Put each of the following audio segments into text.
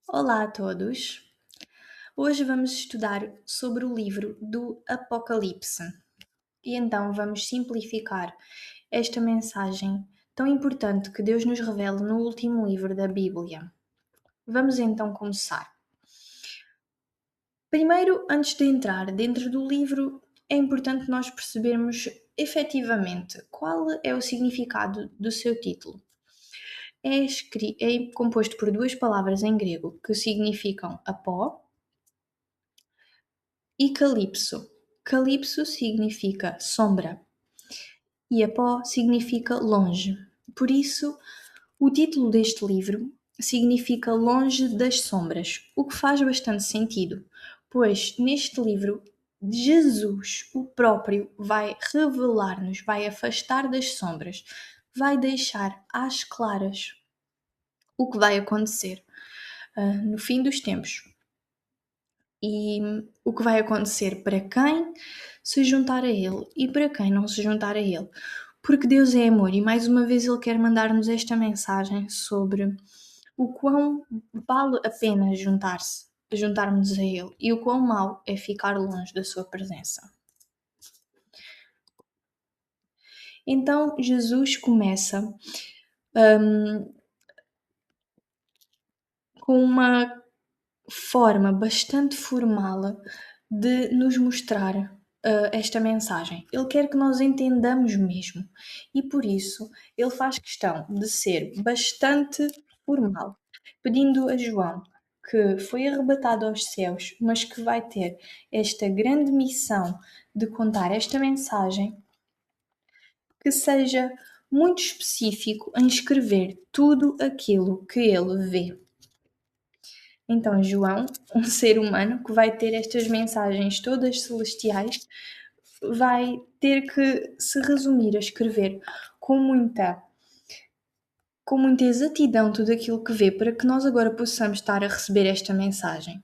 Olá a todos! Hoje vamos estudar sobre o livro do Apocalipse e então vamos simplificar esta mensagem tão importante que Deus nos revela no último livro da Bíblia. Vamos então começar. Primeiro, antes de entrar dentro do livro, é importante nós percebermos efetivamente qual é o significado do seu título. É composto por duas palavras em grego que significam apó e calipso. Calipso significa sombra e apó significa longe. Por isso, o título deste livro significa Longe das Sombras, o que faz bastante sentido, pois neste livro Jesus, o próprio, vai revelar-nos, vai afastar das sombras, vai deixar às claras o que vai acontecer no fim dos tempos. E o que vai acontecer para quem se juntar a Ele e para quem não se juntar a Ele. Porque Deus é amor e mais uma vez Ele quer mandar-nos esta mensagem sobre o quão vale a pena juntarmos a Ele e o quão mau é ficar longe da sua presença. Então Jesus começa com uma forma bastante formal de nos mostrar esta mensagem. Ele quer que nós entendamos mesmo e por isso ele faz questão de ser bastante formal, pedindo a João, que foi arrebatado aos céus, mas que vai ter esta grande missão de contar esta mensagem, que seja muito específico em escrever tudo aquilo que ele vê. Então, João, um ser humano que vai ter estas mensagens todas celestiais, vai ter que se resumir a escrever com muita exatidão tudo aquilo que vê, para que nós agora possamos estar a receber esta mensagem,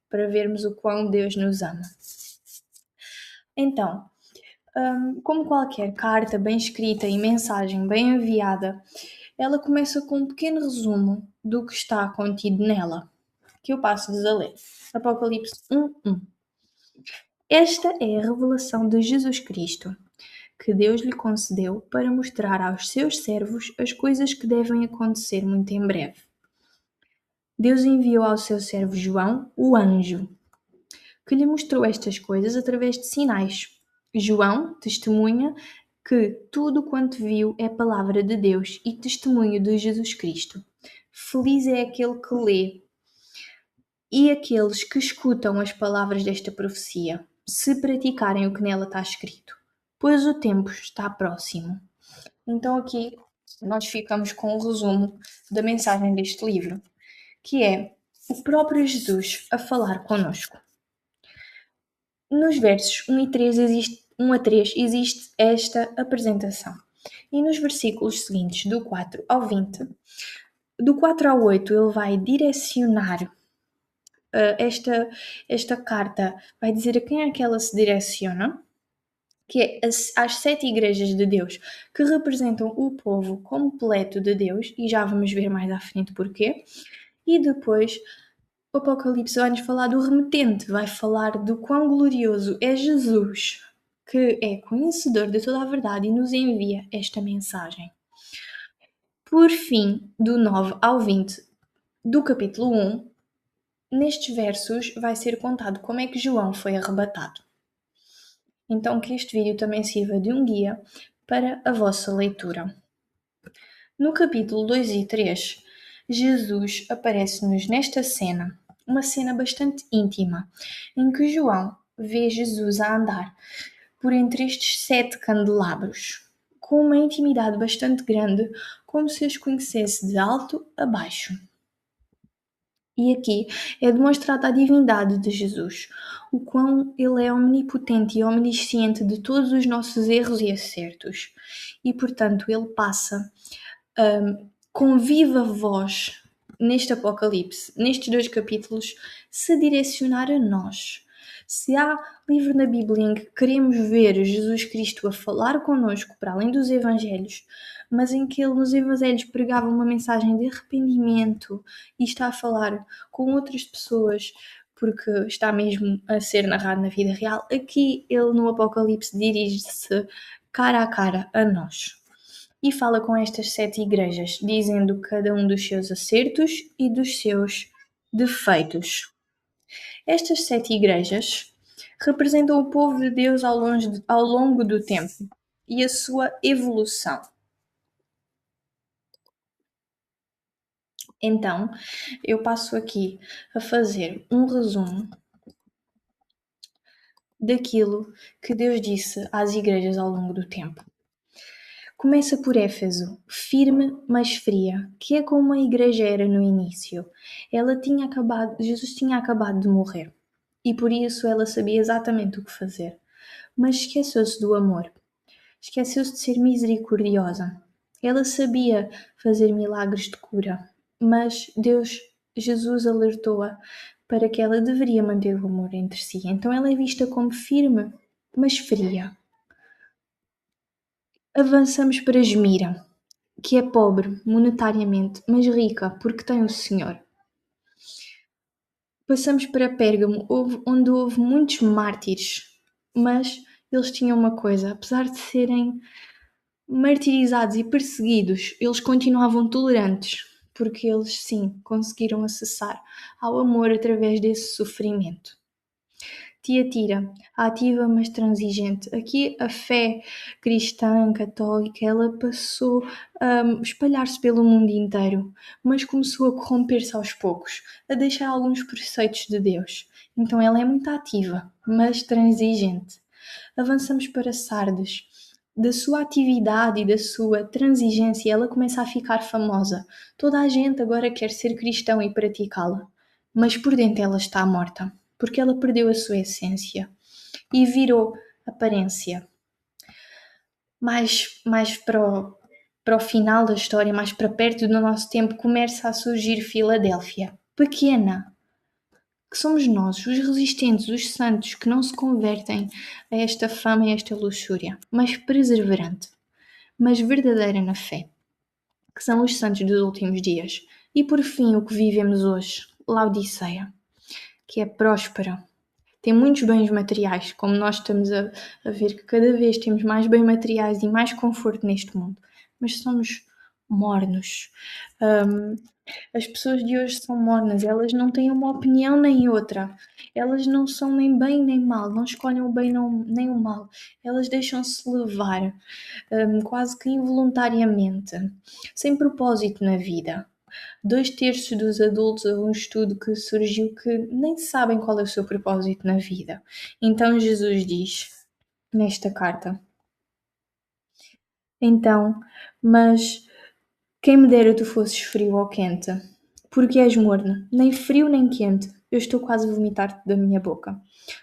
para vermos o quão Deus nos ama. Então, como qualquer carta bem escrita e mensagem bem enviada, ela começa com um pequeno resumo do que está contido nela, que eu passo-vos a ler. Apocalipse 1:1. Esta é a revelação de Jesus Cristo, que Deus lhe concedeu para mostrar aos seus servos as coisas que devem acontecer muito em breve. Deus enviou ao seu servo João, o anjo, que lhe mostrou estas coisas através de sinais. João testemunha que tudo quanto viu é palavra de Deus e testemunho de Jesus Cristo. Feliz é aquele que lê e aqueles que escutam as palavras desta profecia, se praticarem o que nela está escrito, pois o tempo está próximo. Então aqui nós ficamos com o resumo da mensagem deste livro, que é o próprio Jesus a falar connosco. Nos versos 1 a 3 existe esta apresentação. E nos versículos seguintes, do 4 ao 20, do 4 ao 8, ele vai direcionar esta carta, vai dizer a quem é que ela se direciona, que é às 7 igrejas de Deus, que representam o povo completo de Deus, e já vamos ver mais à frente porquê. E depois o Apocalipse vai-nos falar do remetente, vai falar do quão glorioso é Jesus, que é conhecedor de toda a verdade e nos envia esta mensagem. Por fim, do 9 ao 20 do capítulo 1, nestes versos vai ser contado como é que João foi arrebatado. Então que este vídeo também sirva de um guia para a vossa leitura. No capítulo 2 e 3, Jesus aparece-nos nesta cena, uma cena bastante íntima, em que João vê Jesus a andar por entre estes 7 candelabros, com uma intimidade bastante grande, como se os conhecesse de alto a baixo. E aqui é demonstrada a divindade de Jesus, o quão ele é omnipotente e omnisciente de todos os nossos erros e acertos. E, portanto, ele passa com viva voz neste Apocalipse, nestes 2 capítulos, se direcionar a nós, Se há livro na Bíblia em que queremos ver Jesus Cristo a falar connosco, para além dos Evangelhos, mas em que ele nos Evangelhos pregava uma mensagem de arrependimento e está a falar com outras pessoas, porque está mesmo a ser narrado na vida real, aqui ele no Apocalipse dirige-se cara a cara a nós. E fala com estas 7 igrejas, dizendo cada um dos seus acertos e dos seus defeitos. Estas 7 igrejas representam o povo de Deus ao longo do tempo e a sua evolução. Então, eu passo aqui a fazer um resumo daquilo que Deus disse às igrejas ao longo do tempo. Começa por Éfeso, firme, mas fria, que é como a igreja era no início. Jesus tinha acabado de morrer, e por isso ela sabia exatamente o que fazer. Mas esqueceu-se do amor. Esqueceu-se de ser misericordiosa. Ela sabia fazer milagres de cura, mas Jesus alertou-a para que ela deveria manter o amor entre si. Então ela é vista como firme, mas fria. Avançamos para Esmira, que é pobre monetariamente, mas rica porque tem o Senhor. Passamos para Pérgamo, onde houve muitos mártires, mas eles tinham uma coisa: apesar de serem martirizados e perseguidos, eles continuavam tolerantes, porque eles sim conseguiram acessar ao amor através desse sofrimento. Tiatira, ativa mas transigente. Aqui a fé cristã católica, ela passou a espalhar-se pelo mundo inteiro, mas começou a corromper-se aos poucos, a deixar alguns preceitos de Deus. Então ela é muito ativa, mas transigente. Avançamos para Sardes. Da sua atividade e da sua transigência, ela começa a ficar famosa. Toda a gente agora quer ser cristão e praticá-la, mas por dentro ela está morta, porque ela perdeu a sua essência e virou aparência. Mais para o final da história, mais para perto do nosso tempo, começa a surgir Filadélfia, pequena, que somos nós, os resistentes, os santos, que não se convertem a esta fama e a esta luxúria, mas perseverante, mas verdadeira na fé, que são os santos dos últimos dias. E por fim, o que vivemos hoje, Laodiceia, que é próspera, tem muitos bens materiais, como nós estamos a ver que cada vez temos mais bens materiais e mais conforto neste mundo, mas somos mornos. As pessoas de hoje são mornas, elas não têm uma opinião nem outra, elas não são nem bem nem mal, não escolhem o bem nem o mal, elas deixam-se levar quase que involuntariamente, sem propósito na vida. 2/3 dos adultos, houve um estudo que surgiu que nem sabem qual é o seu propósito na vida. Então Jesus diz nesta carta: então, mas quem me dera tu fosses frio ou quente, porque és morno, nem frio nem quente, eu estou quase a vomitar-te da minha boca.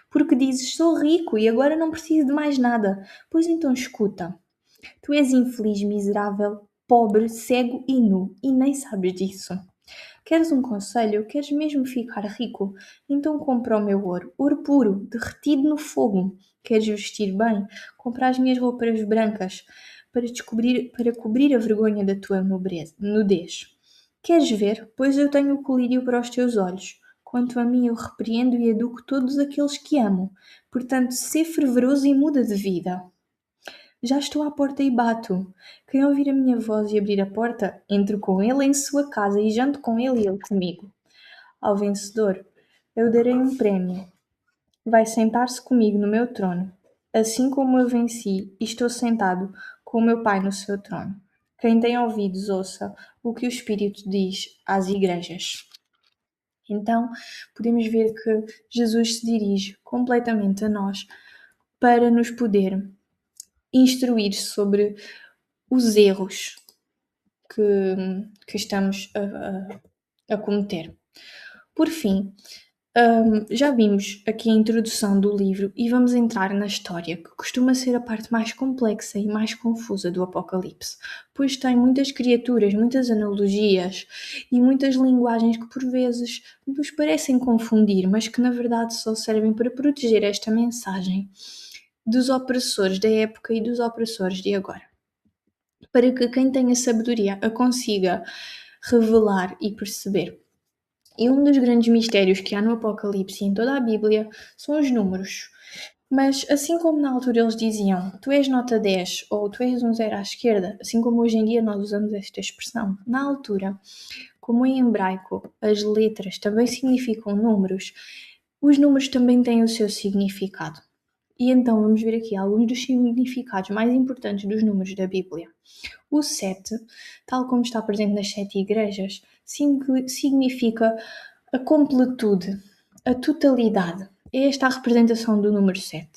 Porque dizes, sou rico e agora não preciso de mais nada. Pois então escuta, tu és infeliz, miserável, pobre, cego e nu, e nem sabes disso. Queres um conselho? Queres mesmo ficar rico? Então compra o meu ouro, ouro puro, derretido no fogo. Queres vestir bem? Compra as minhas roupas brancas para cobrir a vergonha da tua nudez. Queres ver? Pois eu tenho o colírio para os teus olhos. Quanto a mim, eu repreendo e educo todos aqueles que amo. Portanto, sê fervoroso e muda de vida. Já estou à porta e bato. Quem ouvir a minha voz e abrir a porta, entro com ele em sua casa e janto com ele e ele comigo. Ao vencedor, eu darei um prémio. Vai sentar-se comigo no meu trono, assim como eu venci e estou sentado com o meu Pai no seu trono. Quem tem ouvidos, ouça o que o Espírito diz às igrejas. Então, podemos ver que Jesus se dirige completamente a nós para nos poder instruir sobre os erros que estamos a cometer. Por fim, Já vimos aqui a introdução do livro e vamos entrar na história, que costuma ser a parte mais complexa e mais confusa do Apocalipse, pois tem muitas criaturas, muitas analogias e muitas linguagens que por vezes nos parecem confundir, mas que na verdade só servem para proteger esta mensagem dos opressores da época e dos opressores de agora, para que quem tenha sabedoria a consiga revelar e perceber. E um dos grandes mistérios que há no Apocalipse e em toda a Bíblia são os números. Mas assim como na altura eles diziam tu és nota 10 ou tu és um zero à esquerda, assim como hoje em dia nós usamos esta expressão, na altura, como em hebraico as letras também significam números, os números também têm o seu significado. E então vamos ver aqui alguns dos significados mais importantes dos números da Bíblia. O 7, tal como está presente nas 7 igrejas, significa a completude, a totalidade. É esta a representação do número 7.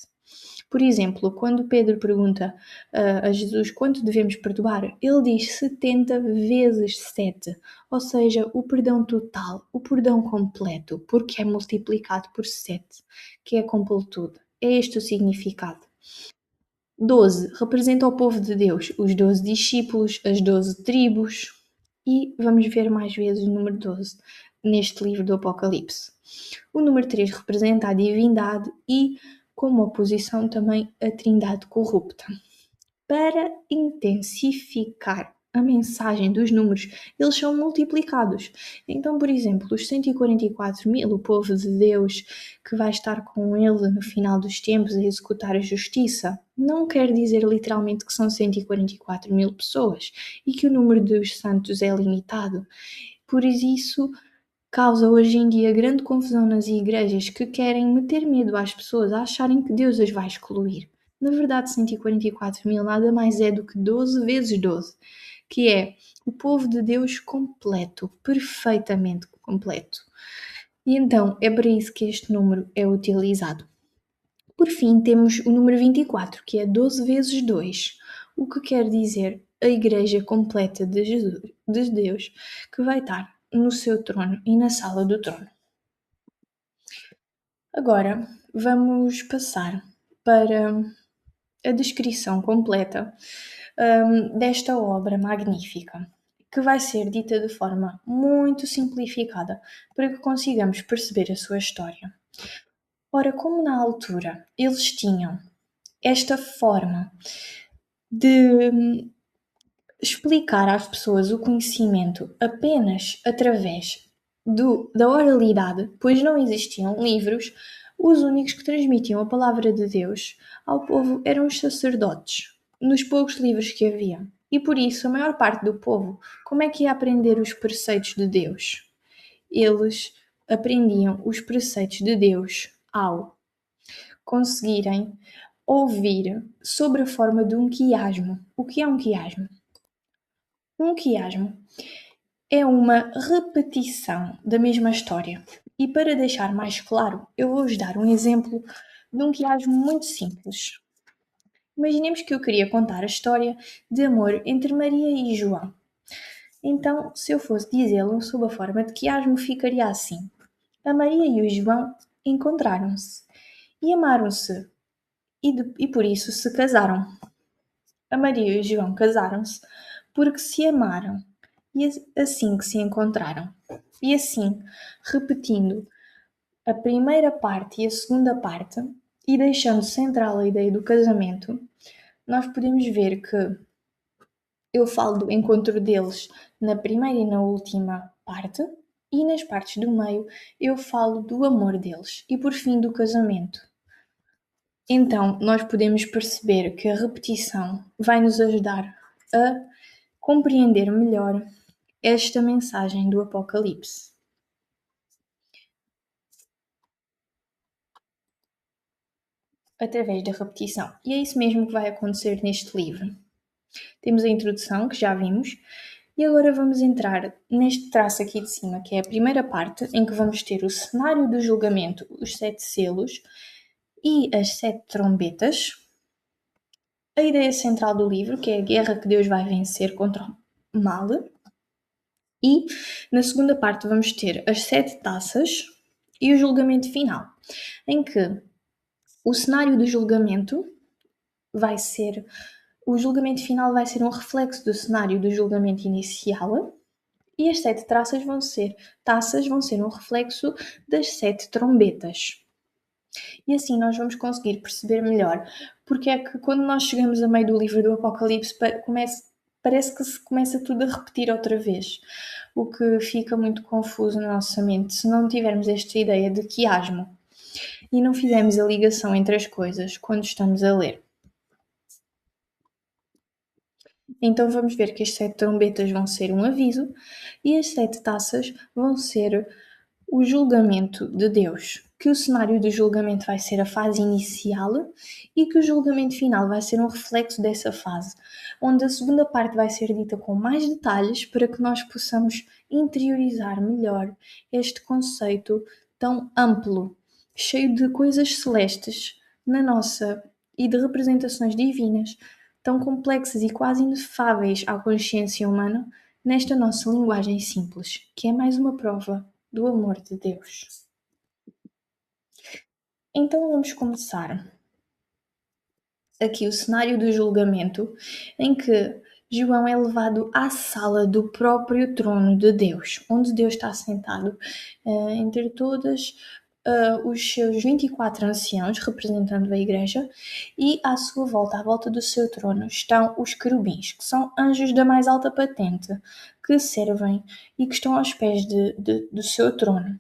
Por exemplo, quando Pedro pergunta a Jesus quanto devemos perdoar, ele diz 70 vezes 7, ou seja, o perdão total, o perdão completo, porque é multiplicado por 7, que é a completude. É este o significado. 12 representa o povo de Deus, os 12 discípulos, as 12 tribos, e vamos ver mais vezes o número 12 neste livro do Apocalipse. O número 3 representa a divindade e, como oposição, também a trindade corrupta. Para intensificar a mensagem dos números, eles são multiplicados. Então, por exemplo, os 144.000, o povo de Deus que vai estar com ele no final dos tempos a executar a justiça, não quer dizer literalmente que são 144.000 pessoas e que o número dos santos é limitado. Por isso, causa hoje em dia grande confusão nas igrejas que querem meter medo às pessoas a acharem que Deus as vai excluir. Na verdade, 144.000 nada mais é do que 12 vezes 12, que é o povo de Deus completo, perfeitamente completo. E então é para isso que este número é utilizado. Por fim, temos o número 24, que é 12 vezes 2, o que quer dizer a igreja completa de Jesus, de Deus, que vai estar no seu trono e na sala do trono. Agora vamos passar para a descrição completa desta obra magnífica, que vai ser dita de forma muito simplificada para que consigamos perceber a sua história. Ora, como na altura eles tinham esta forma de explicar às pessoas o conhecimento apenas através da oralidade, pois não existiam livros, os únicos que transmitiam a palavra de Deus ao povo eram os sacerdotes, nos poucos livros que havia. E por isso, a maior parte do povo, como é que ia aprender os preceitos de Deus? Eles aprendiam os preceitos de Deus ao conseguirem ouvir sobre a forma de um quiasmo. O que é um quiasmo? Um quiasmo é uma repetição da mesma história. E para deixar mais claro, eu vou-vos dar um exemplo de um quiasmo muito simples. Imaginemos que eu queria contar a história de amor entre Maria e João. Então, se eu fosse dizê-lo sob a forma de quiasmo, ficaria assim. A Maria e o João encontraram-se e amaram-se e por isso se casaram. A Maria e o João casaram-se porque se amaram e assim que se encontraram. E assim, repetindo a primeira parte e a segunda parte, e deixando central a ideia do casamento, nós podemos ver que eu falo do encontro deles na primeira e na última parte, e nas partes do meio eu falo do amor deles e por fim do casamento. Então, nós podemos perceber que a repetição vai nos ajudar a compreender melhor esta mensagem do Apocalipse. Através da repetição. E é isso mesmo que vai acontecer neste livro. Temos a introdução, que já vimos, e agora vamos entrar neste traço aqui de cima, que é a primeira parte, em que vamos ter o cenário do julgamento, os 7 selos e as 7 trombetas. A ideia central do livro, que é a guerra que Deus vai vencer contra o mal. E na segunda parte vamos ter as 7 taças e o julgamento final, em que o cenário do julgamento vai ser... O julgamento final vai ser um reflexo do cenário do julgamento inicial e as 7 taças vão ser um reflexo das 7 trombetas. E assim nós vamos conseguir perceber melhor porque é que quando nós chegamos a meio do livro do Apocalipse parece que se começa tudo a repetir outra vez, o que fica muito confuso na nossa mente se não tivermos esta ideia de quiasmo e não fizermos a ligação entre as coisas quando estamos a ler. Então vamos ver que as 7 trombetas vão ser um aviso e as 7 taças vão ser o julgamento de Deus, que o cenário do julgamento vai ser a fase inicial e que o julgamento final vai ser um reflexo dessa fase, onde a segunda parte vai ser dita com mais detalhes para que nós possamos interiorizar melhor este conceito tão amplo, cheio de coisas celestes na nossa e de representações divinas tão complexas e quase inefáveis à consciência humana nesta nossa linguagem simples, que é mais uma prova do amor de Deus. Então vamos começar aqui o cenário do julgamento, em que João é levado à sala do próprio trono de Deus, onde Deus está sentado entre todas os seus 24 anciãos, representando a igreja, e à sua volta, à volta do seu trono, estão os querubins, que são anjos da mais alta patente, que servem e que estão aos pés do seu trono,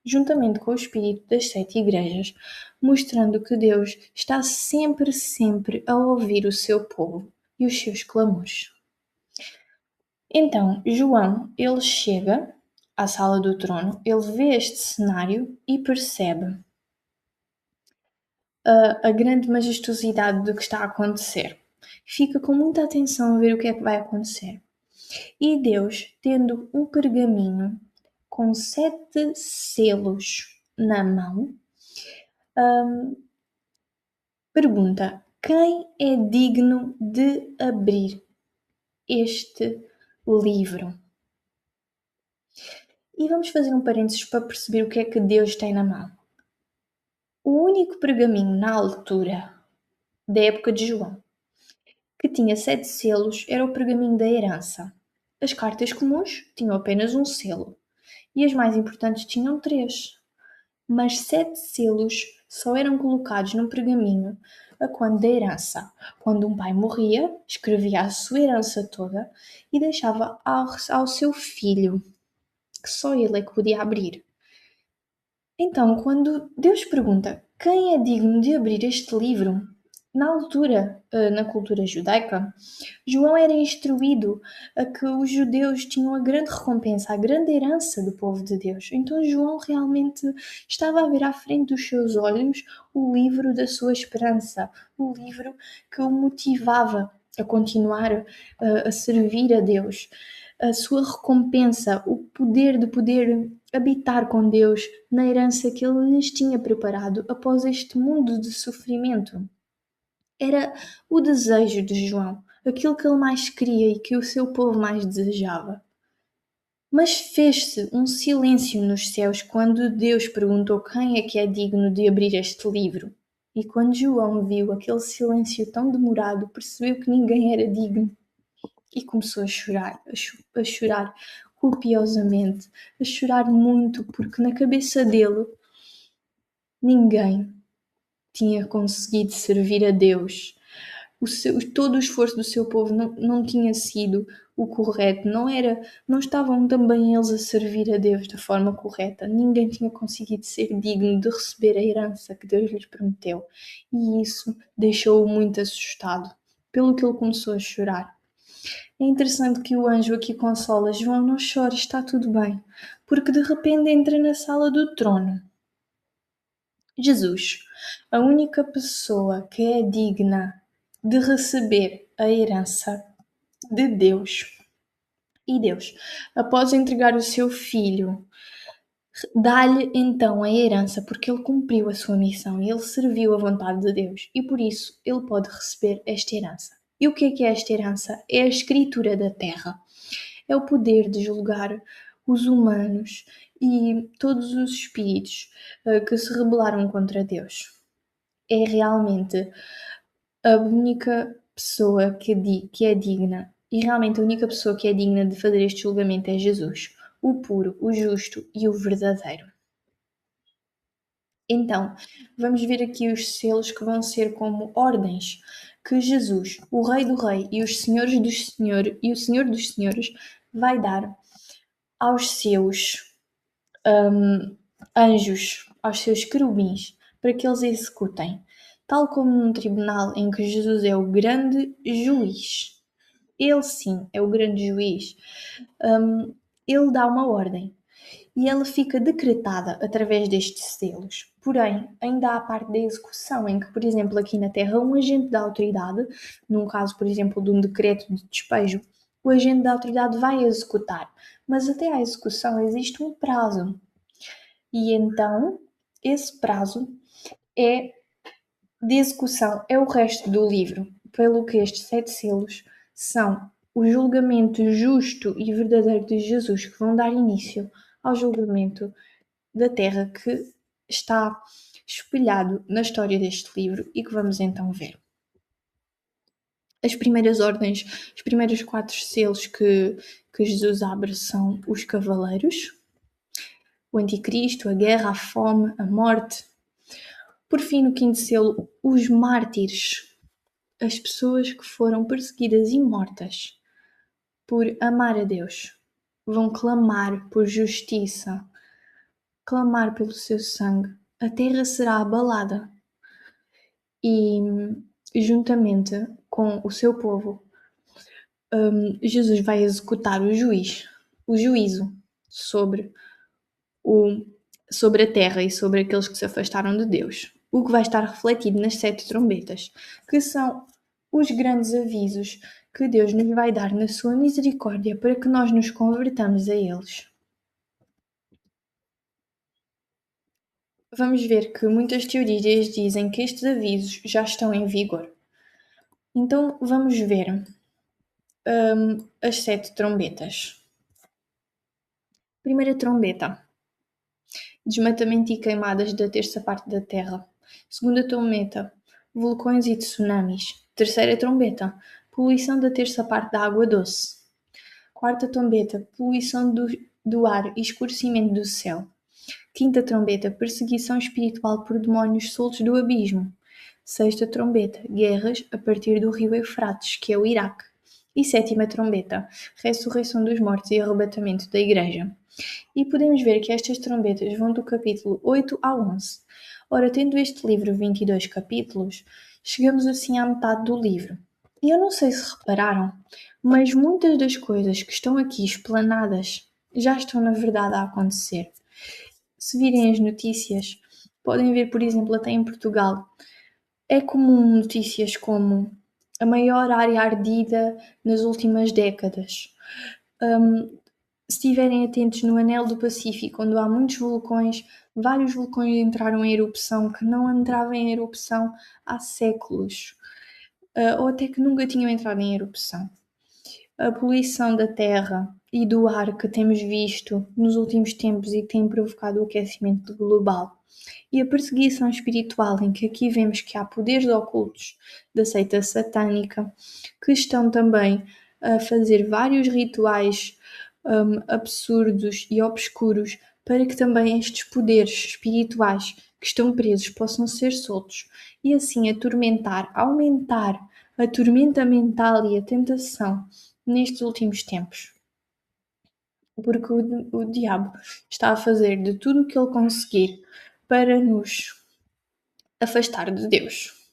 juntamente com o espírito das 7 igrejas, mostrando que Deus está sempre, sempre a ouvir o seu povo e os seus clamores. Então, João, ele chega à sala do trono, ele vê este cenário e percebe a grande majestosidade do que está a acontecer. Fica com muita atenção a ver o que é que vai acontecer. E Deus, tendo um pergaminho com 7 selos na mão, pergunta: quem é digno de abrir este livro? E vamos fazer um parênteses para perceber o que é que Deus tem na mão. O único pergaminho na altura da época de João que tinha 7 selos era o pergaminho da herança. As cartas comuns tinham apenas um selo e as mais importantes tinham 3. Mas 7 selos só eram colocados num pergaminho a quando da herança. Quando um pai morria, escrevia a sua herança toda e deixava ao seu filho, que só ele é que podia abrir. Então, quando Deus pergunta quem é digno de abrir este livro, na altura, na cultura judaica, João era instruído a que os judeus tinham a grande recompensa, a grande herança do povo de Deus. Então João realmente estava a ver à frente dos seus olhos o livro da sua esperança, o livro que o motivava a continuar a servir a Deus, a sua recompensa, o poder de poder habitar com Deus na herança que Ele lhes tinha preparado após este mundo de sofrimento. Era o desejo de João, aquilo que ele mais queria e que o seu povo mais desejava. Mas fez-se um silêncio nos céus quando Deus perguntou quem é que é digno de abrir este livro. E quando João viu aquele silêncio tão demorado, percebeu que ninguém era digno. E começou a chorar, a chorar copiosamente, a chorar muito, porque na cabeça dele ninguém tinha conseguido servir a Deus. Todo o esforço do seu povo não tinha sido o correto, não estavam também eles a servir a Deus da forma correta. Ninguém tinha conseguido ser digno de receber a herança que Deus lhes prometeu. E isso deixou-o muito assustado, pelo que ele começou a chorar. É interessante que o anjo aqui consola: João, não chore, está tudo bem, porque de repente entra na sala do trono Jesus, a única pessoa que é digna de receber a herança de Deus. E Deus, após entregar o seu filho, dá-lhe então a herança, porque ele cumpriu a sua missão e ele serviu a vontade de Deus, e por isso ele pode receber esta herança. E o que é esta herança? É a escritura da terra. É o poder de julgar os humanos e todos os espíritos que se rebelaram contra Deus. É realmente a única pessoa que é digna, e realmente a única pessoa que é digna de fazer este julgamento é Jesus, o puro, o justo e o verdadeiro. Então, vamos ver aqui os selos que vão ser como ordens que Jesus, o Rei do Rei e os Senhores dos Senhores e o Senhor dos Senhores vai dar aos seus anjos, aos seus querubins, para que eles executem, tal como num tribunal em que Jesus é o grande juiz. Ele sim é o grande juiz. Ele dá uma ordem e ela fica decretada através destes selos. Porém, ainda há a parte da execução, em que, por exemplo, aqui na Terra, um agente da autoridade, num caso, por exemplo, de um decreto de despejo, o agente da autoridade vai executar, mas até à execução existe um prazo. E então, esse prazo é de execução é o resto do livro, pelo que estes 7 selos são o julgamento justo e verdadeiro de Jesus, que vão dar início ao julgamento da Terra que está espelhado na história deste livro e que vamos então ver. As primeiras ordens, os primeiros 4 selos que Jesus abre são os cavaleiros, o anticristo, a guerra, a fome, a morte. Por fim, no quinto selo, os mártires, as pessoas que foram perseguidas e mortas por amar a Deus, vão clamar por justiça, clamar pelo seu sangue. A terra será abalada e, juntamente com o seu povo, Jesus vai executar o juízo sobre sobre a terra e sobre aqueles que se afastaram de Deus, o que vai estar refletido nas 7 trombetas, que são os grandes avisos que Deus nos vai dar na sua misericórdia para que nós nos convertamos a eles. Vamos ver que muitas teorias dizem que estes avisos já estão em vigor. Então vamos ver as 7 trombetas. Primeira trombeta: desmatamento e queimadas da terça parte da terra. Segunda trombeta: vulcões e tsunamis. Terceira trombeta: poluição da terça parte da água doce. Quarta trombeta: poluição do ar e escurecimento do céu. Quinta trombeta: perseguição espiritual por demónios soltos do abismo. Sexta trombeta: guerras a partir do rio Eufrates, que é o Iraque. E sétima trombeta: ressurreição dos mortos e arrebatamento da igreja. E podemos ver que estas trombetas vão do capítulo 8 ao 11. Ora, tendo este livro 22 capítulos, chegamos assim à metade do livro. E eu não sei se repararam, mas muitas das coisas que estão aqui explanadas já estão na verdade a acontecer. Se virem as notícias, podem ver, por exemplo, até em Portugal, é comum notícias como a maior área ardida nas últimas décadas. Se estiverem atentos no Anel do Pacífico, onde há muitos vulcões, vários vulcões entraram em erupção que não entravam em erupção há séculos, ou até que nunca tinham entrado em erupção. A poluição da terra e do ar que temos visto nos últimos tempos e que tem provocado o aquecimento global. E a perseguição espiritual, em que aqui vemos que há poderes ocultos da seita satânica que estão também a fazer vários rituais absurdos e obscuros para que também estes poderes espirituais que estão presos possam ser soltos e assim atormentar, aumentar a tormenta mental e a tentação nestes últimos tempos. Porque o diabo está a fazer de tudo o que ele conseguir para nos afastar de Deus.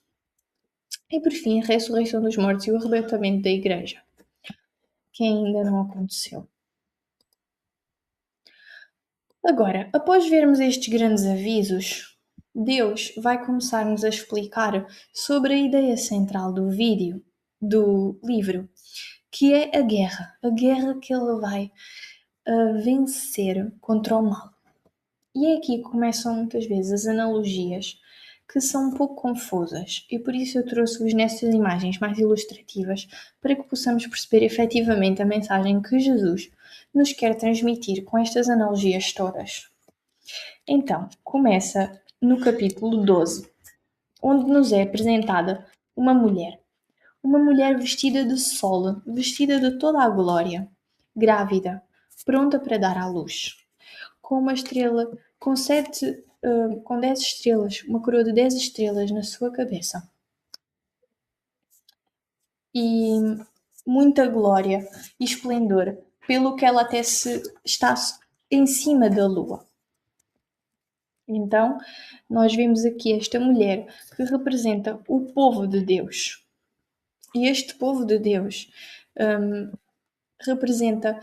E por fim, a ressurreição dos mortos e o arrebatamento da igreja, que ainda não aconteceu. Agora, após vermos estes grandes avisos, Deus vai começar-nos a explicar sobre a ideia central do livro, que é a guerra que ele vai vencer contra o mal. E é aqui que começam muitas vezes as analogias que são um pouco confusas e por isso eu trouxe-vos nestas imagens mais ilustrativas para que possamos perceber efetivamente a mensagem que Jesus nos quer transmitir com estas analogias todas? Então, começa no capítulo 12, onde nos é apresentada uma mulher. Uma mulher vestida de sol, vestida de toda a glória, grávida, pronta para dar à luz, com uma estrela, com 10 estrelas, uma coroa de 10 estrelas na sua cabeça. E muita glória e esplendor, pelo que ela até está em cima da lua. Então, nós vemos aqui esta mulher que representa o povo de Deus. E este povo de Deus representa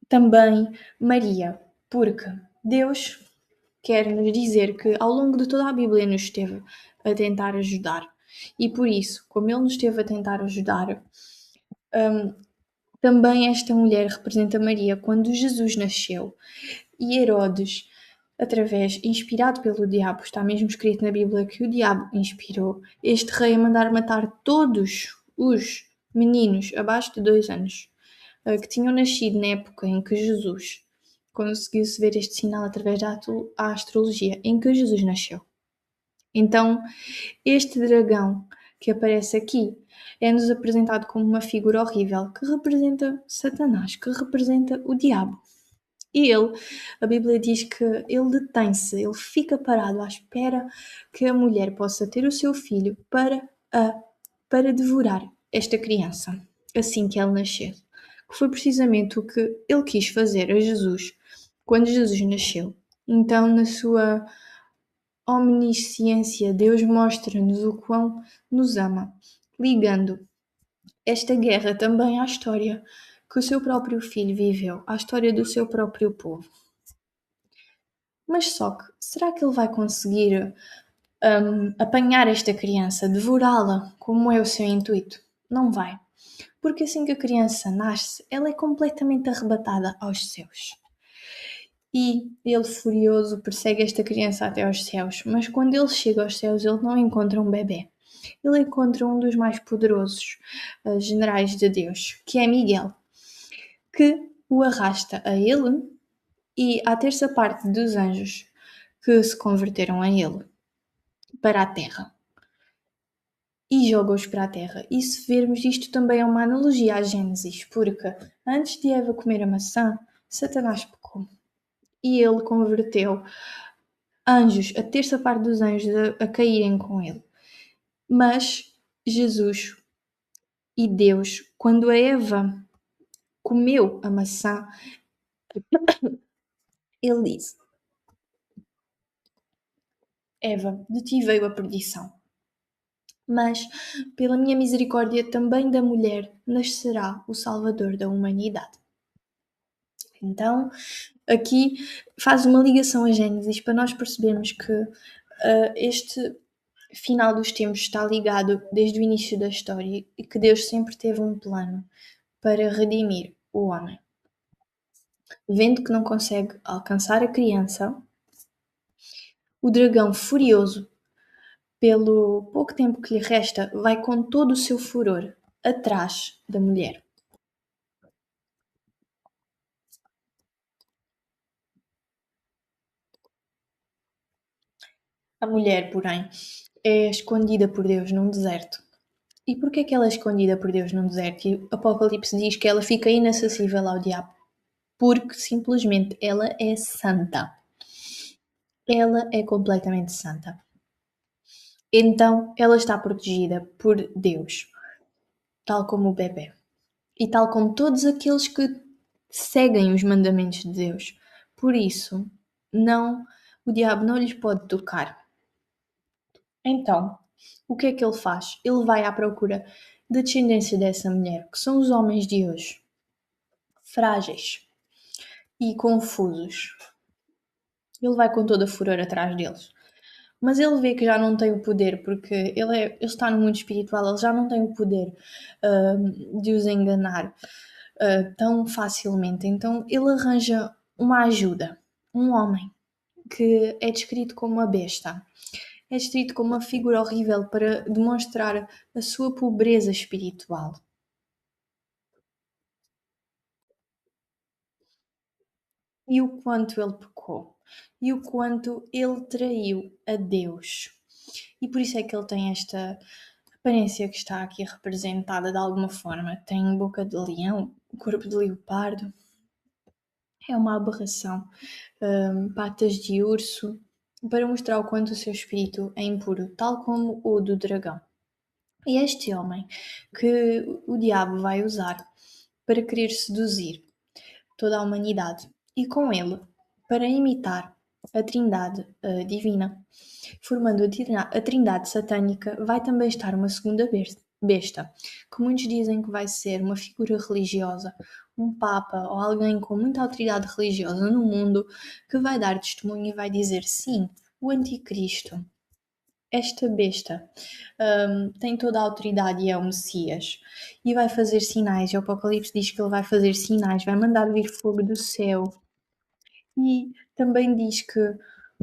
também Maria, porque Deus quer nos dizer que ao longo de toda a Bíblia nos esteve a tentar ajudar. E por isso, como Ele nos esteve a tentar ajudar, também esta mulher representa Maria quando Jesus nasceu. E Herodes, inspirado pelo diabo, está mesmo escrito na Bíblia que o diabo inspirou este rei a mandar matar todos os meninos abaixo de 2 anos que tinham nascido na época em que Jesus conseguiu-se ver este sinal através da astrologia em que Jesus nasceu. Então, este dragão que aparece aqui é-nos apresentado como uma figura horrível que representa Satanás, que representa o diabo. E ele, a Bíblia diz que ele detém-se, ele fica parado à espera que a mulher possa ter o seu filho para devorar esta criança, assim que ele nascer. Que foi precisamente o que ele quis fazer a Jesus quando Jesus nasceu. Então, na sua omnisciência, Deus mostra-nos o quão nos ama, ligando esta guerra também à história que o seu próprio filho viveu, à história do seu próprio povo. Mas só que, será que ele vai conseguir apanhar esta criança, devorá-la, como é o seu intuito? Não vai. Porque assim que a criança nasce, ela é completamente arrebatada aos céus. E ele, furioso, persegue esta criança até aos céus. Mas quando ele chega aos céus, ele não encontra um bebê. Ele encontra um dos mais poderosos generais de Deus, que é Miguel, que o arrasta a ele e à terça parte dos anjos que se converteram a ele para a terra e joga-os para a terra. E se vermos isto também é uma analogia à Gênesis, porque antes de Eva comer a maçã, Satanás pecou e ele converteu anjos, a terça parte dos anjos a caírem com ele. Mas Jesus e Deus, quando a Eva comeu a maçã, ele disse: Eva, de ti veio a perdição. Mas, pela minha misericórdia também da mulher, nascerá o Salvador da humanidade. Então, aqui faz uma ligação a Gênesis para nós percebermos que este final dos tempos está ligado desde o início da história e que Deus sempre teve um plano para redimir o homem. Vendo que não consegue alcançar a criança, o dragão furioso, pelo pouco tempo que lhe resta, vai com todo o seu furor atrás da mulher. A mulher, porém, é escondida por Deus num deserto. E porquê é que ela é escondida por Deus num deserto? E o Apocalipse diz que ela fica inacessível ao diabo. Porque simplesmente ela é santa. Ela é completamente santa. Então ela está protegida por Deus, tal como o bebê. E tal como todos aqueles que seguem os mandamentos de Deus. Por isso, o diabo não lhes pode tocar. Então, o que é que ele faz? Ele vai à procura da descendência dessa mulher, que são os homens de hoje, frágeis e confusos. Ele vai com toda a furor atrás deles. Mas ele vê que já não tem o poder, porque ele está no mundo espiritual, ele já não tem o poder de os enganar tão facilmente. Então ele arranja uma ajuda, um homem que é descrito como uma besta. É descrito como uma figura horrível para demonstrar a sua pobreza espiritual. e o quanto ele pecou, e o quanto ele traiu a Deus. E por isso é que ele tem esta aparência que está aqui representada de alguma forma. Tem boca de leão, corpo de leopardo, é uma aberração, patas de urso, para mostrar o quanto o seu espírito é impuro, tal como o do dragão. E este homem que o diabo vai usar para querer seduzir toda a humanidade e com ele para imitar a trindade divina, formando a trindade satânica, vai também estar uma segunda besta, que muitos dizem que vai ser uma figura religiosa, um papa ou alguém com muita autoridade religiosa no mundo, que vai dar testemunho e vai dizer sim, o anticristo, esta besta, tem toda a autoridade e é o Messias e vai fazer sinais. E o Apocalipse diz que ele vai fazer sinais, vai mandar vir fogo do céu. E também diz que,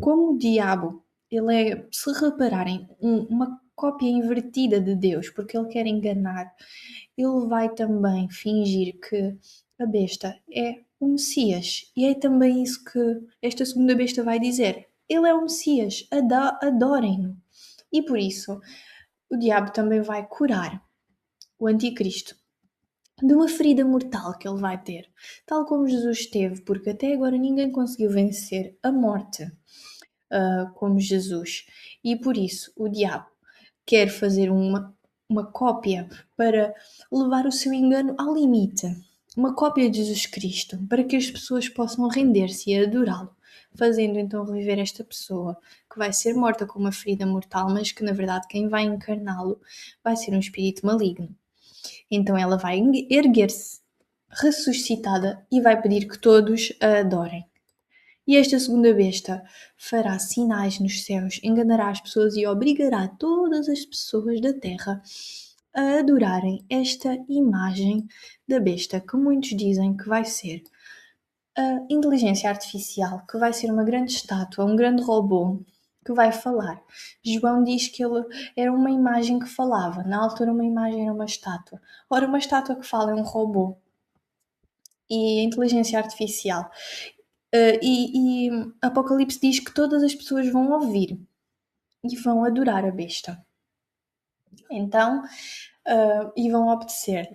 como o diabo, ele é, se repararem, uma cópia invertida de Deus, porque ele quer enganar, ele vai também fingir que a besta é o Messias. E é também isso que esta segunda besta vai dizer. Ele é o Messias, adorem-no. E por isso, o diabo também vai curar o anticristo de uma ferida mortal que ele vai ter, tal como Jesus teve, porque até agora ninguém conseguiu vencer a morte como Jesus. E por isso o diabo quer fazer uma cópia para levar o seu engano ao limite. Uma cópia de Jesus Cristo, para que as pessoas possam render-se e adorá-lo, fazendo então reviver esta pessoa que vai ser morta com uma ferida mortal, mas que na verdade quem vai encarná-lo vai ser um espírito maligno. Então ela vai erguer-se ressuscitada e vai pedir que todos a adorem. E esta segunda besta fará sinais nos céus, enganará as pessoas e obrigará todas as pessoas da terra a adorarem esta imagem da besta, que muitos dizem que vai ser a inteligência artificial, que vai ser uma grande estátua, um grande robô que vai falar. João diz que ele era uma imagem que falava. Na altura, uma imagem era uma estátua. Ora, uma estátua que fala é um robô. E a inteligência artificial. E Apocalipse diz que todas as pessoas vão ouvir e vão adorar a besta. Então, e vão obedecer.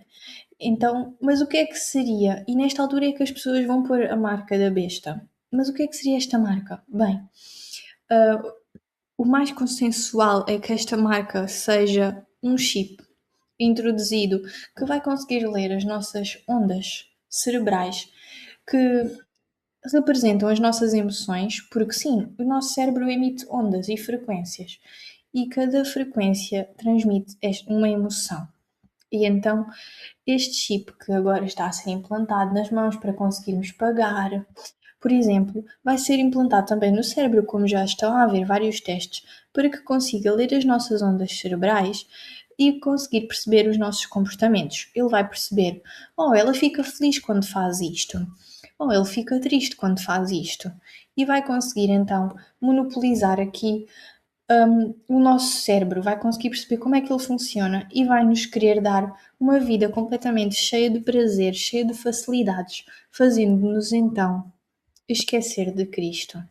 Então, mas o que é que seria? E nesta altura é que as pessoas vão pôr a marca da besta. Mas o que é que seria esta marca? Bem, o mais consensual é que esta marca seja um chip introduzido que vai conseguir ler as nossas ondas cerebrais que representam as nossas emoções, porque sim, o nosso cérebro emite ondas e frequências e cada frequência transmite uma emoção. E então, este chip que agora está a ser implantado nas mãos para conseguirmos pagar, por exemplo, vai ser implantado também no cérebro, como já estão a haver vários testes, para que consiga ler as nossas ondas cerebrais e conseguir perceber os nossos comportamentos. Ele vai perceber, ela fica feliz quando faz isto, ou ele fica triste quando faz isto, e vai conseguir então monopolizar aqui o nosso cérebro, vai conseguir perceber como é que ele funciona e vai nos querer dar uma vida completamente cheia de prazer, cheia de facilidades, fazendo-nos então esquecer de Cristo.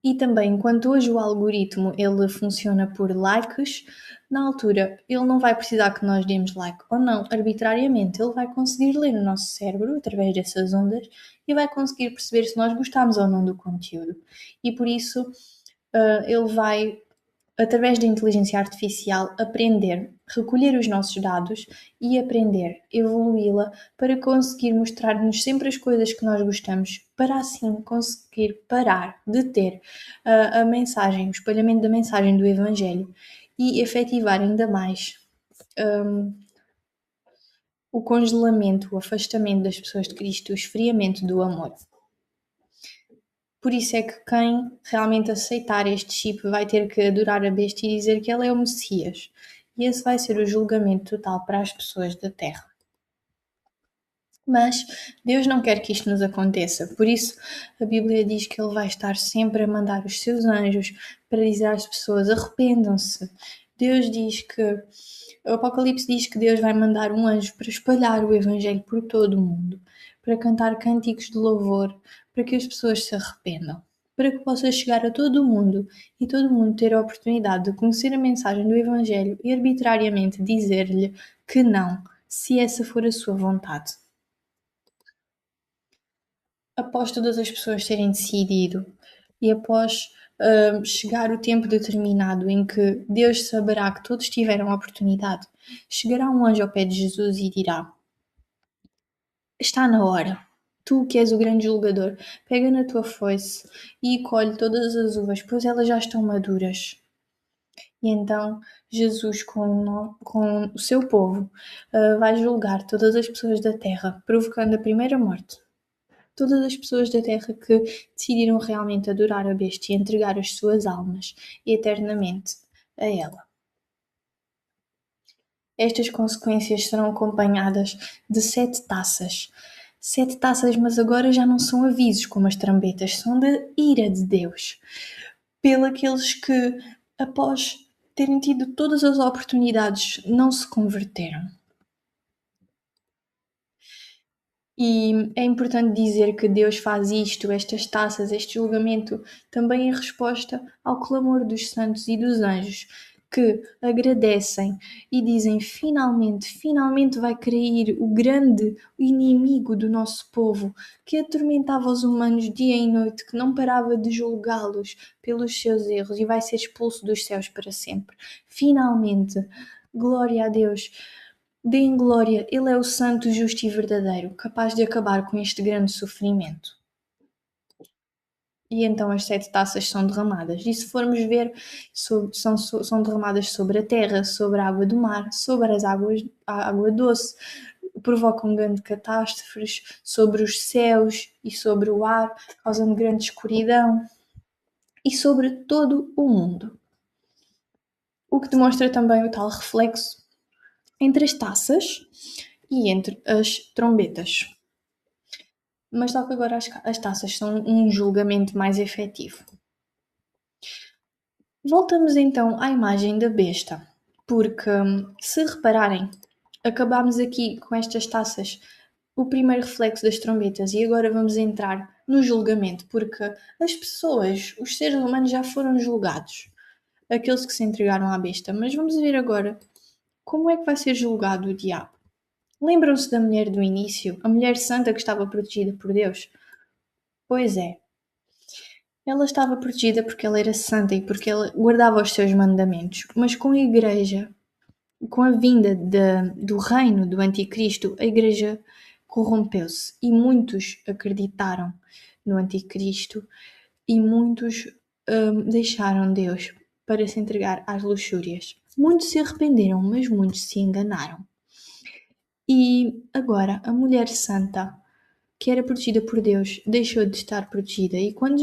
E também, enquanto hoje o algoritmo ele funciona por likes, na altura ele não vai precisar que nós demos like ou não arbitrariamente, ele vai conseguir ler o nosso cérebro através dessas ondas e vai conseguir perceber se nós gostamos ou não do conteúdo. E por isso ele vai, através da inteligência artificial, aprender, recolher os nossos dados e aprender, evoluí-la para conseguir mostrar-nos sempre as coisas que nós gostamos, para assim conseguir parar de ter a mensagem, o espalhamento da mensagem do Evangelho e efetivar ainda mais o congelamento, o afastamento das pessoas de Cristo, o esfriamento do amor. Por isso é que quem realmente aceitar este chip vai ter que adorar a besta e dizer que ela é o Messias. E esse vai ser o julgamento total para as pessoas da Terra. Mas Deus não quer que isto nos aconteça. Por isso a Bíblia diz que Ele vai estar sempre a mandar os seus anjos para dizer às pessoas: arrependam-se. Deus diz que o Apocalipse diz que Deus vai mandar um anjo para espalhar o Evangelho por todo o mundo, para cantar cânticos de louvor, para que as pessoas se arrependam, para que possa chegar a todo o mundo e todo o mundo ter a oportunidade de conhecer a mensagem do Evangelho e arbitrariamente dizer-lhe que não, se essa for a sua vontade. Após todas as pessoas terem decidido e após chegar o tempo determinado em que Deus saberá que todos tiveram a oportunidade, chegará um anjo ao pé de Jesus e dirá: está na hora. Tu que és o grande julgador, pega na tua foice e colhe todas as uvas, pois elas já estão maduras. E então Jesus, com o seu povo, vai julgar todas as pessoas da terra, provocando a primeira morte. Todas as pessoas da terra que decidiram realmente adorar a besta e entregar as suas almas eternamente a ela. Estas consequências serão acompanhadas de 7 taças. 7 taças, mas agora já não são avisos como as trombetas, são da ira de Deus. Pelos que, após terem tido todas as oportunidades, não se converteram. E é importante dizer que Deus faz isto, estas taças, este julgamento, também em resposta ao clamor dos santos e dos anjos, que agradecem e dizem: finalmente vai cair o grande inimigo do nosso povo, que atormentava os humanos dia e noite, que não parava de julgá-los pelos seus erros e vai ser expulso dos céus para sempre. Finalmente, glória a Deus. Deem glória, Ele é o santo, justo e verdadeiro, capaz de acabar com este grande sofrimento. E então as 7 taças são derramadas. E se formos ver, são derramadas sobre a terra, sobre a água do mar, sobre a água doce, provocam grandes catástrofes sobre os céus e sobre o ar, causando grande escuridão e sobre todo o mundo. O que demonstra também o tal reflexo entre as taças e entre as trombetas. Mas só que agora as taças são um julgamento mais efetivo. Voltamos então à imagem da besta, porque se repararem, acabámos aqui com estas taças o primeiro reflexo das trombetas e agora vamos entrar no julgamento, porque as pessoas, os seres humanos já foram julgados, aqueles que se entregaram à besta, mas vamos ver agora como é que vai ser julgado o diabo. Lembram-se da mulher do início, a mulher santa que estava protegida por Deus? Pois é, ela estava protegida porque ela era santa e porque ela guardava os seus mandamentos. Mas com a Igreja, com a vinda do reino do Anticristo, a Igreja corrompeu-se e muitos acreditaram no Anticristo e muitos deixaram Deus para se entregar às luxúrias. Muitos se arrependeram, mas muitos se enganaram. E agora a mulher santa, que era protegida por Deus, deixou de estar protegida. E quando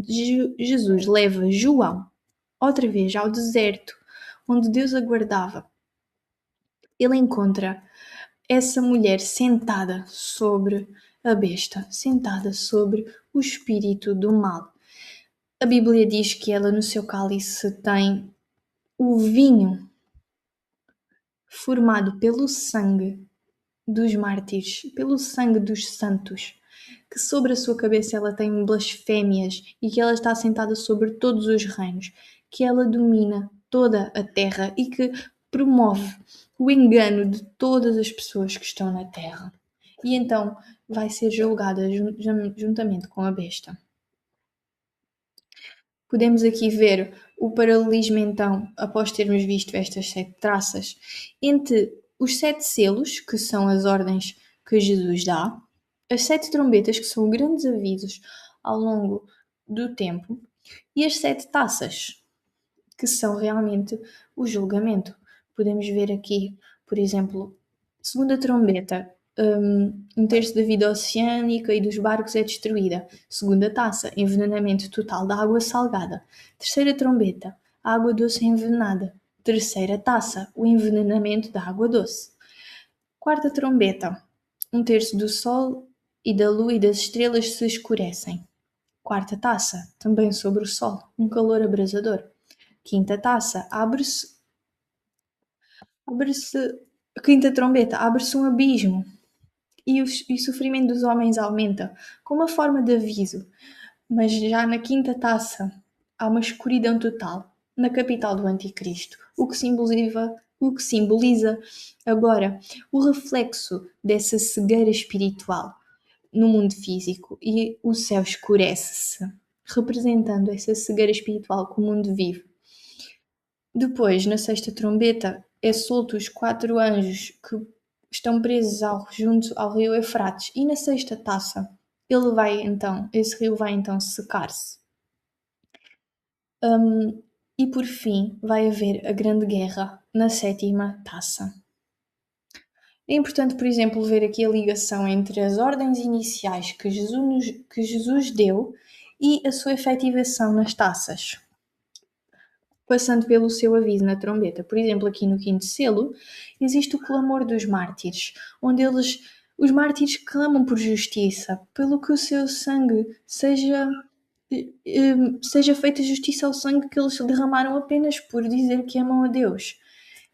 Jesus leva João outra vez ao deserto, onde Deus aguardava, ele encontra essa mulher sentada sobre a besta, sentada sobre o espírito do mal. A Bíblia diz que ela no seu cálice tem o vinho formado pelo sangue dos mártires, pelo sangue dos santos, que sobre a sua cabeça ela tem blasfémias e que ela está sentada sobre todos os reinos, que ela domina toda a terra e que promove o engano de todas as pessoas que estão na terra. E então vai ser julgada juntamente com a besta. Podemos aqui ver o paralelismo, então, após termos visto estas 7 traças, entre os 7 selos, que são as ordens que Jesus dá, as 7 trombetas, que são grandes avisos ao longo do tempo, e as 7 taças, que são realmente o julgamento. Podemos ver aqui, por exemplo, segunda trombeta, um terço da vida oceânica e dos barcos é destruída. Segunda taça, envenenamento total da água salgada. Terceira trombeta, a água doce é envenenada. Terceira taça, o envenenamento da água doce. Quarta trombeta, um terço do sol e da lua e das estrelas se escurecem. Quarta taça, também sobre o sol, um calor abrasador. Quinta taça, quinta trombeta, abre-se um abismo. e o sofrimento dos homens aumenta, como uma forma de aviso. Mas já na quinta taça há uma escuridão total, na capital do Anticristo, o que simboliza agora o reflexo dessa cegueira espiritual no mundo físico, e o céu escurece-se, representando essa cegueira espiritual que o mundo vive. Depois, na sexta trombeta, é solto os 4 anjos que estão presos junto ao rio Eufrates, e na sexta taça esse rio vai então secar-se. E por fim vai haver a grande guerra na sétima taça. É importante, por exemplo, ver aqui a ligação entre as ordens iniciais que Jesus deu e a sua efetivação nas taças, passando pelo seu aviso na trombeta. Por exemplo, aqui no quinto selo, existe o clamor dos mártires, onde os mártires clamam por justiça, pelo que o seu sangue seja feita justiça ao sangue que eles derramaram apenas por dizer que amam a Deus.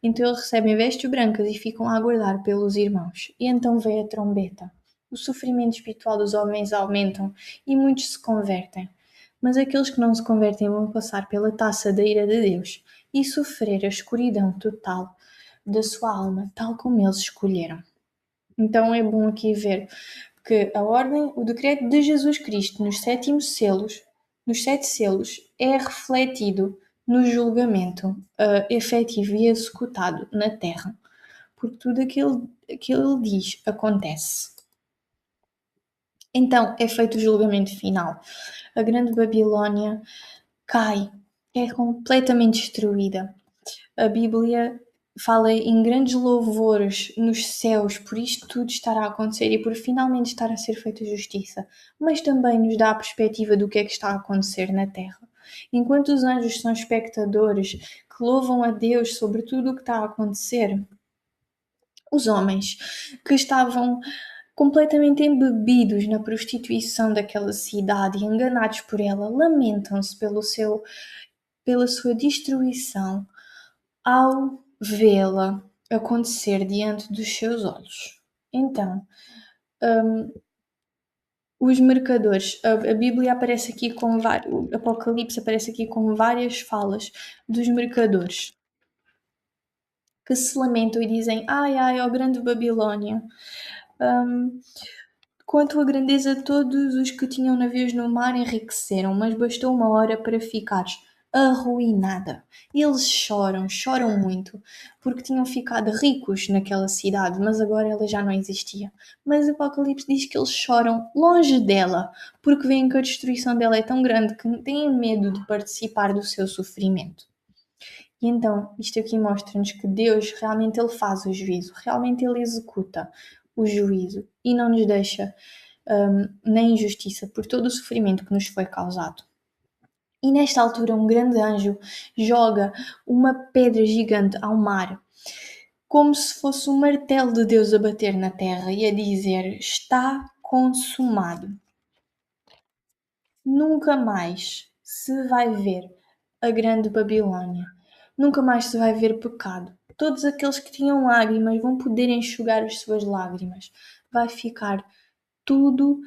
Então eles recebem vestes brancas e ficam a aguardar pelos irmãos. E então vem a trombeta. O sofrimento espiritual dos homens aumentam e muitos se convertem. Mas aqueles que não se convertem vão passar pela taça da ira de Deus e sofrer a escuridão total da sua alma, tal como eles escolheram. Então é bom aqui ver que o decreto de Jesus Cristo nos 7 selos, é refletido no julgamento efetivo e executado na terra, porque tudo aquilo que ele diz acontece. Então é feito o julgamento final. A grande Babilônia cai, é completamente destruída. A Bíblia fala em grandes louvores nos céus por isto tudo estar a acontecer e por finalmente estar a ser feita justiça, mas também nos dá a perspectiva do que é que está a acontecer na terra. Enquanto os anjos são espectadores que louvam a Deus sobre tudo o que está a acontecer, os homens que estavam completamente embebidos na prostituição daquela cidade e enganados por ela, lamentam-se pela sua destruição ao vê-la acontecer diante dos seus olhos. Então, os mercadores, a Bíblia aparece aqui o Apocalipse aparece aqui com várias falas dos mercadores que se lamentam e dizem: ai, ai, ó grande Babilônia, quanto à grandeza, todos os que tinham navios no mar enriqueceram, mas bastou uma hora para ficares arruinada. E eles choram muito, porque tinham ficado ricos naquela cidade, mas agora ela já não existia. Mas o Apocalipse diz que eles choram longe dela, porque veem que a destruição dela é tão grande que têm medo de participar do seu sofrimento. E então, isto aqui mostra-nos que Deus realmente ele faz o juízo, realmente ele executa o juízo e não nos deixa na injustiça por todo o sofrimento que nos foi causado. E nesta altura um grande anjo joga uma pedra gigante ao mar, como se fosse um martelo de Deus a bater na terra e a dizer: está consumado. Nunca mais se vai ver a grande Babilônia. Nunca mais se vai ver pecado. Todos aqueles que tinham lágrimas vão poder enxugar as suas lágrimas. Vai ficar todo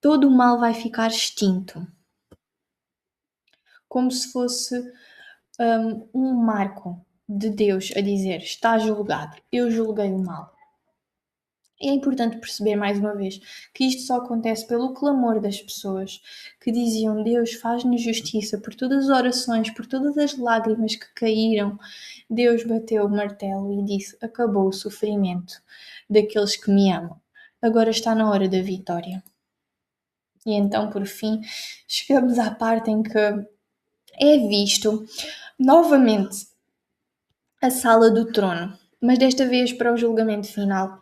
o mal vai ficar extinto. Como se fosse um marco de Deus a dizer: está julgado, eu julguei o mal. É importante perceber mais uma vez que isto só acontece pelo clamor das pessoas que diziam: Deus, faz-nos justiça por todas as orações, por todas as lágrimas que caíram. Deus bateu o martelo e disse: acabou o sofrimento daqueles que me amam. Agora está na hora da vitória. E então, por fim, chegamos à parte em que é visto novamente a sala do trono, mas desta vez para o julgamento final,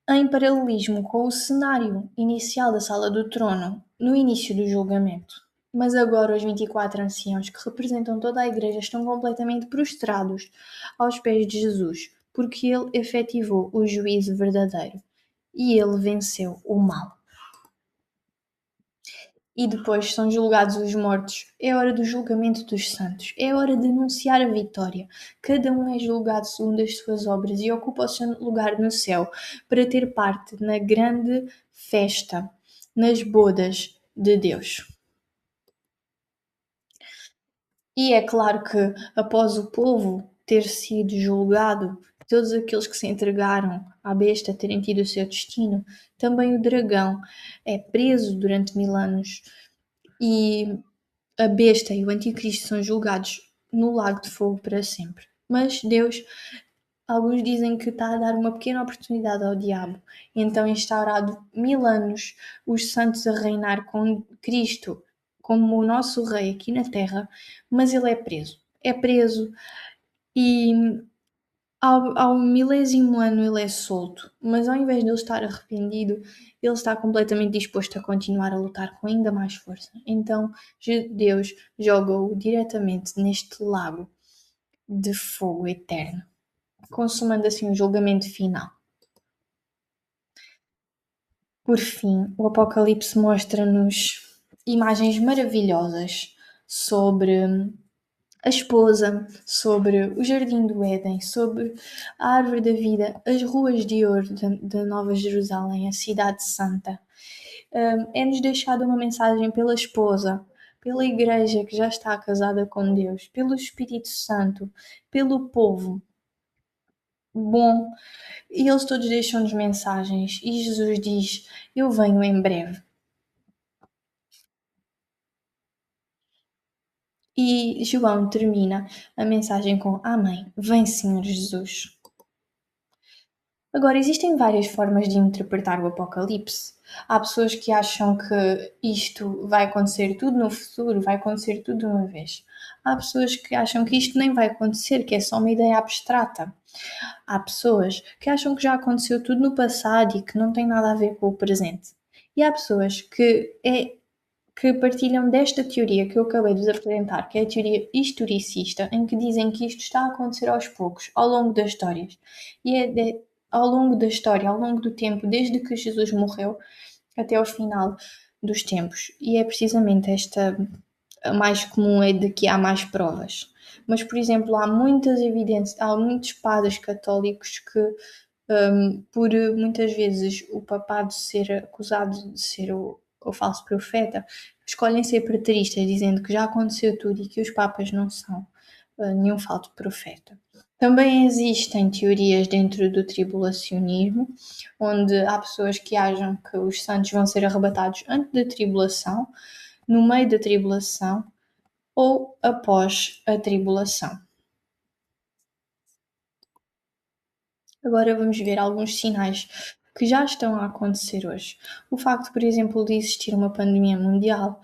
em paralelismo com o cenário inicial da sala do trono, no início do julgamento. Mas agora os 24 anciãos que representam toda a igreja estão completamente prostrados aos pés de Jesus, porque ele efetivou o juízo verdadeiro e ele venceu o mal. e depois são julgados os mortos. É hora do julgamento dos santos. É hora de anunciar a vitória. Cada um é julgado segundo as suas obras e ocupa o seu lugar no céu para ter parte na grande festa, nas bodas de Deus. E é claro que, após o povo ter sido julgado, todos aqueles que se entregaram à besta terem tido o seu destino, também o dragão é preso durante 1000 anos e a besta e o anticristo são julgados no lago de fogo para sempre. Mas Deus, alguns dizem que está a dar uma pequena oportunidade ao diabo. Então, instaurado 1000 anos, os santos a reinar com Cristo como o nosso rei aqui na terra, mas ele é preso. É preso e ao milésimo ano ele é solto, mas ao invés de ele estar arrependido, ele está completamente disposto a continuar a lutar com ainda mais força. Então Deus joga-o diretamente neste lago de fogo eterno, consumando assim o julgamento final. Por fim, o Apocalipse mostra-nos imagens maravilhosas sobre a esposa, sobre o jardim do Éden, sobre a árvore da vida, as ruas de ouro da Nova Jerusalém, a cidade santa. É-nos deixada uma mensagem pela esposa, pela igreja que já está casada com Deus, pelo Espírito Santo, pelo povo. Bom, e eles todos deixam-nos mensagens e Jesus diz: Eu venho em breve. E João termina a mensagem com Amém, vem Senhor Jesus. Agora, existem várias formas de interpretar o Apocalipse. Há pessoas que acham que isto vai acontecer tudo no futuro, vai acontecer tudo de uma vez. Há pessoas que acham que isto nem vai acontecer, que é só uma ideia abstrata. Há pessoas que acham que já aconteceu tudo no passado e que não tem nada a ver com o presente. E há pessoas que partilham desta teoria que eu acabei de vos apresentar, que é a teoria historicista, em que dizem que isto está a acontecer aos poucos, ao longo das histórias. E ao longo da história, ao longo do tempo, desde que Jesus morreu até ao final dos tempos. E é precisamente esta a mais comum, é de que há mais provas. Mas, por exemplo, há muitas evidências, há muitos padres católicos que, por muitas vezes o papado ser acusado de ser o falso profeta, escolhem ser preteristas, dizendo que já aconteceu tudo e que os papas não são nenhum falso profeta. Também existem teorias dentro do tribulacionismo, onde há pessoas que acham que os santos vão ser arrebatados antes da tribulação, no meio da tribulação ou após a tribulação. Agora vamos ver alguns sinais que já estão a acontecer hoje. O facto, por exemplo, de existir uma pandemia mundial,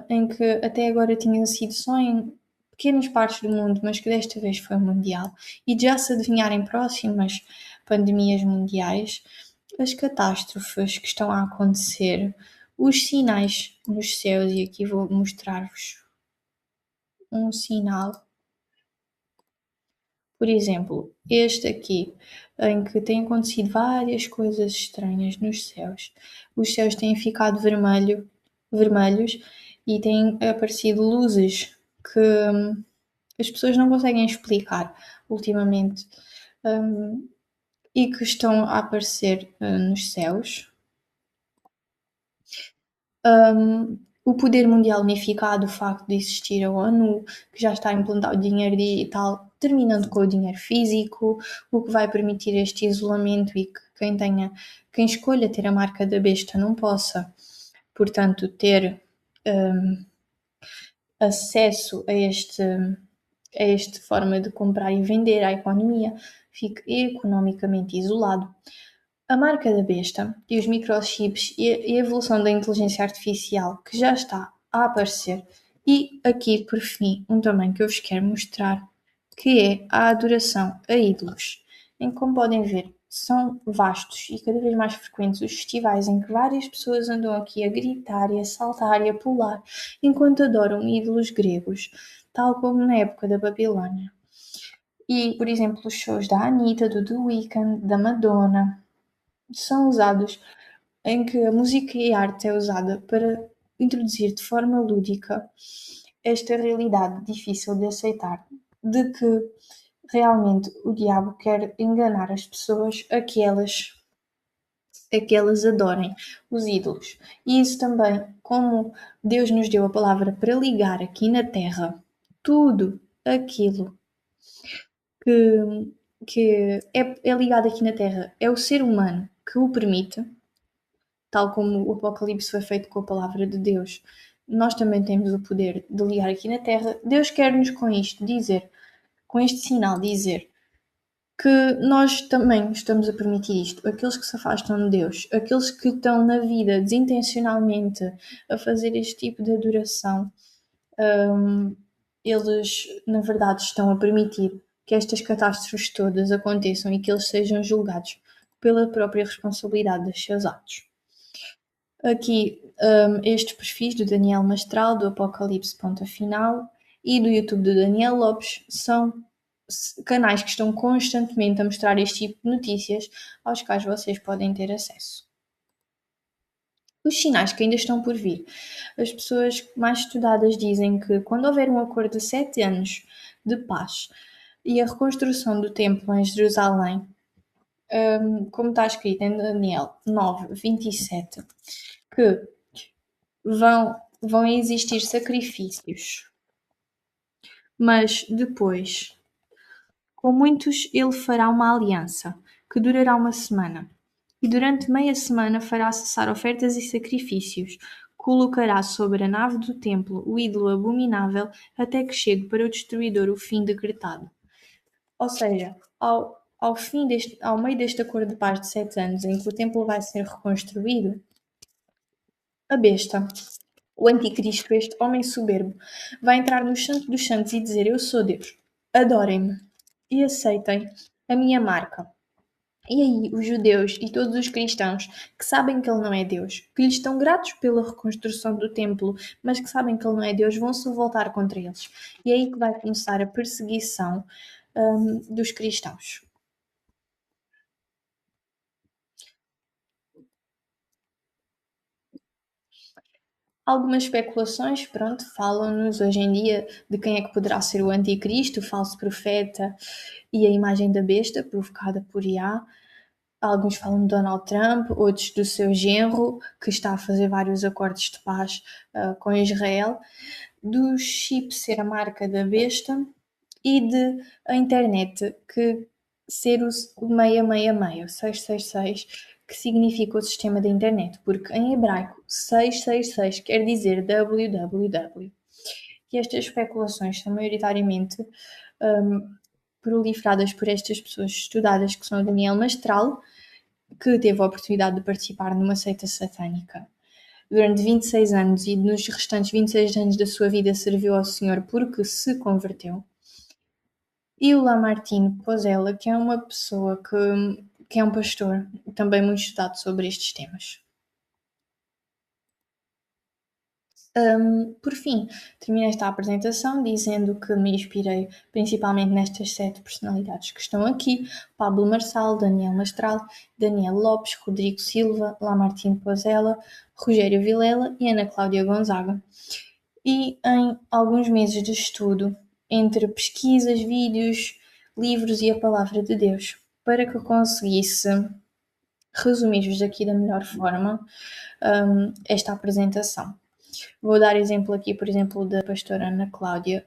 em que até agora tinha sido só em pequenas partes do mundo, mas que desta vez foi mundial, e de já se adivinharem próximas pandemias mundiais, as catástrofes que estão a acontecer, os sinais nos céus, e aqui vou mostrar-vos um sinal. Por exemplo, este aqui, em que têm acontecido várias coisas estranhas nos céus. Os céus têm ficado vermelhos e têm aparecido luzes que as pessoas não conseguem explicar ultimamente, e que estão a aparecer nos céus. O poder mundial unificado, o facto de existir a ONU, que já está a implantar o dinheiro digital, terminando com o dinheiro físico, o que vai permitir este isolamento e que quem escolha ter a marca da besta não possa, portanto, ter acesso a esta forma de comprar e vender, a economia fique economicamente isolado. A marca da besta e os microchips e a evolução da inteligência artificial que já está a aparecer. E aqui, por fim, um também que eu vos quero mostrar, que é a adoração a ídolos, em que, como podem ver, são vastos e cada vez mais frequentes os festivais em que várias pessoas andam aqui a gritar e a saltar e a pular enquanto adoram ídolos gregos, tal como na época da Babilónia. E, por exemplo, os shows da Anitta, do The Weeknd, da Madonna, são usados em que a música e a arte é usada para introduzir de forma lúdica esta realidade difícil de aceitar, de que realmente o diabo quer enganar as pessoas a que elas adorem os ídolos. E isso também, como Deus nos deu a palavra para ligar aqui na terra tudo aquilo que é ligado aqui na terra, é o ser humano que o permite, tal como o Apocalipse foi feito com a palavra de Deus. Nós também temos o poder de ligar aqui na terra. Deus quer-nos com isto dizer, com este sinal dizer, que nós também estamos a permitir isto. Aqueles que se afastam de Deus, aqueles que estão na vida desintencionalmente a fazer este tipo de adoração, eles na verdade estão a permitir que estas catástrofes todas aconteçam e que eles sejam julgados pela própria responsabilidade dos seus atos. Aqui estes perfis do Daniel Mastral, do Apocalipse Ponto Final e do YouTube do Daniel Lopes são canais que estão constantemente a mostrar este tipo de notícias aos quais vocês podem ter acesso. Os sinais que ainda estão por vir. As pessoas mais estudadas dizem que quando houver um acordo de 7 anos de paz e a reconstrução do templo em Jerusalém, como está escrito em Daniel 9, 27, que vão existir sacrifícios, mas depois, com muitos ele fará uma aliança, que durará uma semana, e durante meia semana fará cessar ofertas e sacrifícios, colocará sobre a nave do templo o ídolo abominável, até que chegue para o destruidor o fim decretado. Ou seja, ao meio deste acordo de paz de 7 anos, em que o templo vai ser reconstruído, a besta, o anticristo, este homem soberbo, vai entrar no Santo dos Santos e dizer: Eu sou Deus, adorem-me e aceitem a minha marca. E aí os judeus e todos os cristãos que sabem que ele não é Deus, que lhe estão gratos pela reconstrução do templo, mas que sabem que ele não é Deus, vão se voltar contra eles. E é aí que vai começar a perseguição dos cristãos. Algumas especulações, pronto, falam-nos hoje em dia de quem é que poderá ser o anticristo, o falso profeta e a imagem da besta provocada por IA. Alguns falam de Donald Trump, outros do seu genro, que está a fazer vários acordos de paz com Israel, do chip ser a marca da besta e de a internet que ser o 666, o 666, que significa o sistema da internet, porque em hebraico 666 quer dizer www. E estas especulações são maioritariamente proliferadas por estas pessoas estudadas, que são o Daniel Mastral, que teve a oportunidade de participar numa seita satânica durante 26 anos e nos restantes 26 anos da sua vida serviu ao Senhor porque se converteu. E o Lamartine Pozella, que é uma pessoa que é um pastor, também muito estudado sobre estes temas. Por fim, terminei esta apresentação dizendo que me inspirei principalmente nestas 7 personalidades que estão aqui: Pablo Marçal, Daniel Mastral, Daniel Lopes, Rodrigo Silva, Lamartine Pozella, Rogério Vilela e Ana Cláudia Gonzaga. E em alguns meses de estudo, entre pesquisas, vídeos, livros e a palavra de Deus, para que eu conseguisse resumir-vos aqui da melhor forma esta apresentação. Vou dar exemplo aqui, por exemplo, da pastora Ana Cláudia,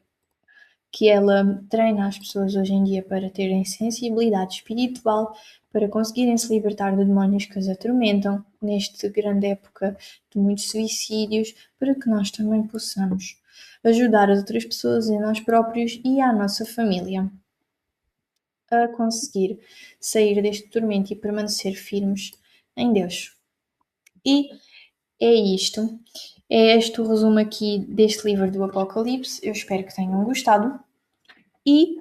que ela treina as pessoas hoje em dia para terem sensibilidade espiritual, para conseguirem se libertar de demónios que as atormentam, nesta grande época de muitos suicídios, para que nós também possamos ajudar as outras pessoas e nós próprios e a nossa família a conseguir sair deste tormento e permanecer firmes em Deus. E é isto. É este o resumo aqui deste livro do Apocalipse. Eu espero que tenham gostado. E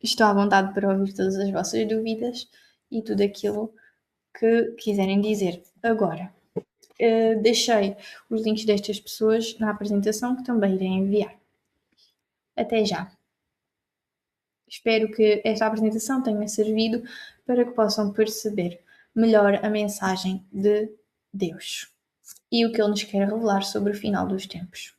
estou à vontade para ouvir todas as vossas dúvidas e tudo aquilo que quiserem dizer. Agora, deixei os links destas pessoas na apresentação que também irei enviar. Até já! Espero que esta apresentação tenha servido para que possam perceber melhor a mensagem de Deus. e o que ele nos quer revelar sobre o final dos tempos.